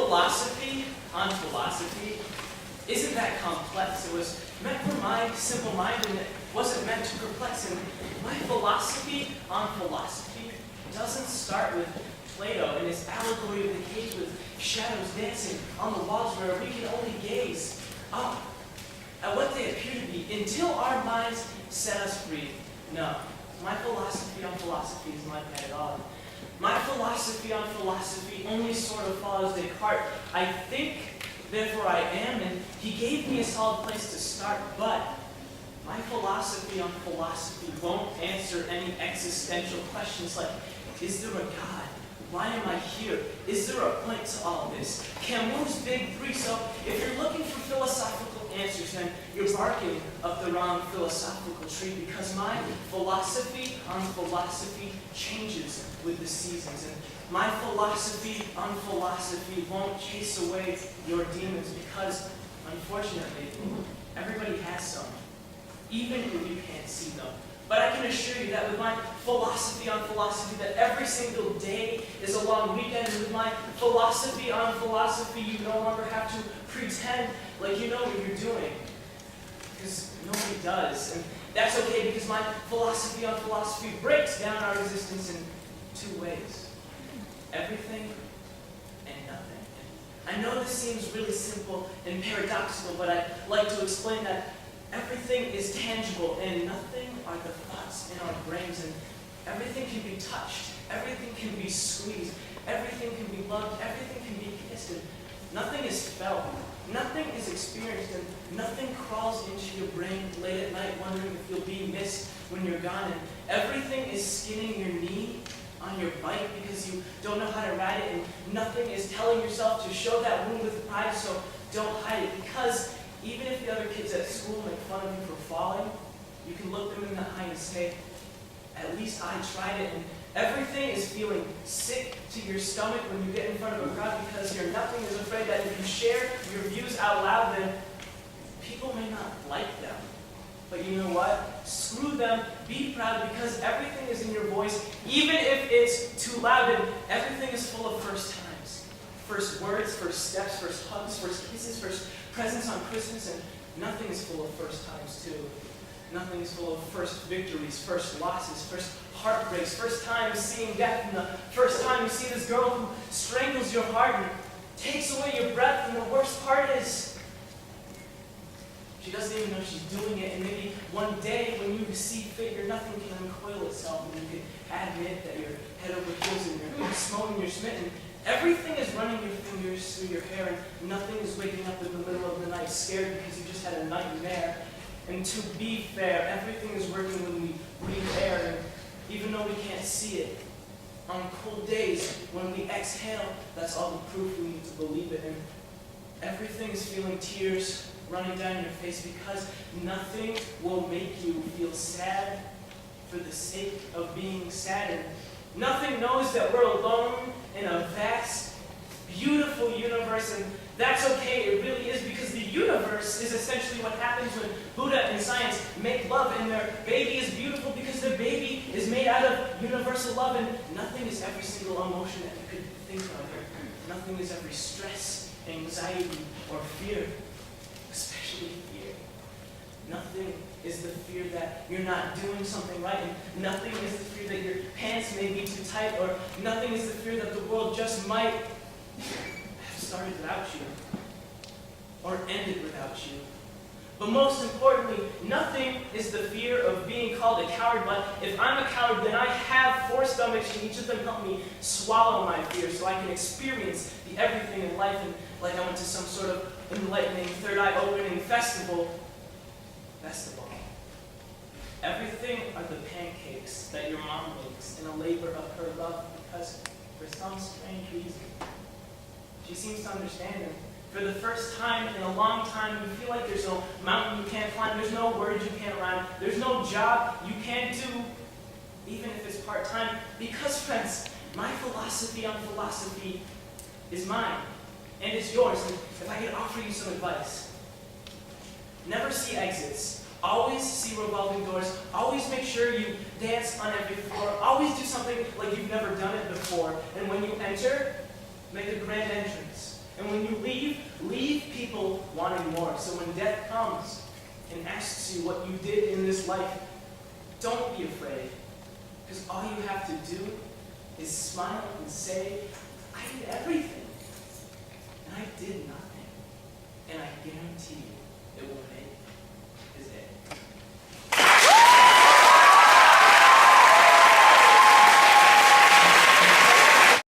philosophy on philosophy isn't that complex. It was meant for my simple mind, and it wasn't meant to perplex. And my philosophy on philosophy doesn't start with Plato and his allegory of the cage with shadows dancing on the walls where we can only gaze up at what they appear to be until our minds set us free. No, my philosophy on philosophy is not that at all. My philosophy on philosophy only sort of follows Descartes. I think, therefore I am, and he gave me a solid place to start, but my philosophy on philosophy won't answer any existential questions like, is there a God? Why am I here? Is there a point to all this? Camus' Big Three. So if you're looking for philosophical answers, then you're barking up the wrong philosophical tree, because my philosophy on philosophy changes with the seasons. And my philosophy on philosophy won't chase away your demons, because, unfortunately, everybody has some, even if you can't see them. But I can assure you that with my philosophy on philosophy, that every single day is a long weekend. And with my philosophy on philosophy, you no longer have to pretend like you know what you're doing, because nobody does. And that's okay, because my philosophy on philosophy breaks down our existence in two ways: everything and nothing. I know this seems really simple and paradoxical, but I'd like to explain that everything is tangible and nothing are the thoughts in our brains, and everything can be touched, everything can be squeezed, everything can be loved, everything can be kissed, and nothing is felt, nothing is experienced, and nothing crawls into your brain late at night wondering if you'll be missed when you're gone, and everything is skinning your knee on your bike because you don't know how to ride it, and nothing is telling yourself to show that wound with pride, so don't hide it, because even if the other kids at school make fun of you for falling, you can look them in the eye and say, at least I tried it. And everything is feeling sick to your stomach when you get in front of a crowd, because your nothing is afraid that if you share your views out loud, then people may not like them. But you know what? Screw them. Be proud, because everything is in your voice, even if it's too loud, and everything is full of first times. First words, first steps, first hugs, first kisses, first presents on Christmas, and nothing is full of first times too. Nothing is full of first victories, first losses, first heartbreaks, first time seeing death, and the first time you see this girl who strangles your heart and takes away your breath, and the worst part is she doesn't even know she's doing it, and maybe one day when you see fit, your nothing can uncoil itself, and you can admit that you're head over heels and you're smoking, you're smitten. Everything is running your fingers through your hair, and nothing is waking up in the middle of the night scared because you just had a nightmare. And to be fair, everything is working when we breathe air, and even though we can't see it, on cold days when we exhale, that's all the proof we need to believe it. And everything is feeling tears running down your face, because nothing will make you feel sad for the sake of being sad. And nothing knows that we're alone in a vast, beautiful universe, and that's okay, it really is, because the universe is essentially what happens when Buddha and science make love, and their baby is beautiful because their baby is made out of universal love, and nothing is every single emotion that you could think of. Nothing is every stress, anxiety, or fear, especially fear. Nothing is the fear that you're not doing something right, and nothing is the fear that your pants may be too tight, or nothing is the fear that the world just might have started without you, or ended without you. But most importantly, nothing is the fear of being called a coward, but if I'm a coward, then I have 4 stomachs, and each of them help me swallow my fear so I can experience the everything in life, and like I went to some sort of enlightening, third eye opening festival. Everything are the pancakes that your mom makes in a labor of her love, because for some strange reason, she seems to understand them. For the first time in a long time, you feel like there's no mountain you can't climb, there's no words you can't rhyme, there's no job you can't do, even if it's part-time. Because, friends, my philosophy on philosophy is mine, and it's yours. And if I could offer you some advice, never see exits. Always see revolving doors. Always make sure you dance on every floor. Always do something like you've never done it before. And when you enter, make a grand entrance. And when you leave people wanting more. So when death comes and asks you what you did in this life, don't be afraid. Because all you have to do is smile and say, I did everything. And I did nothing. And I guarantee you, it will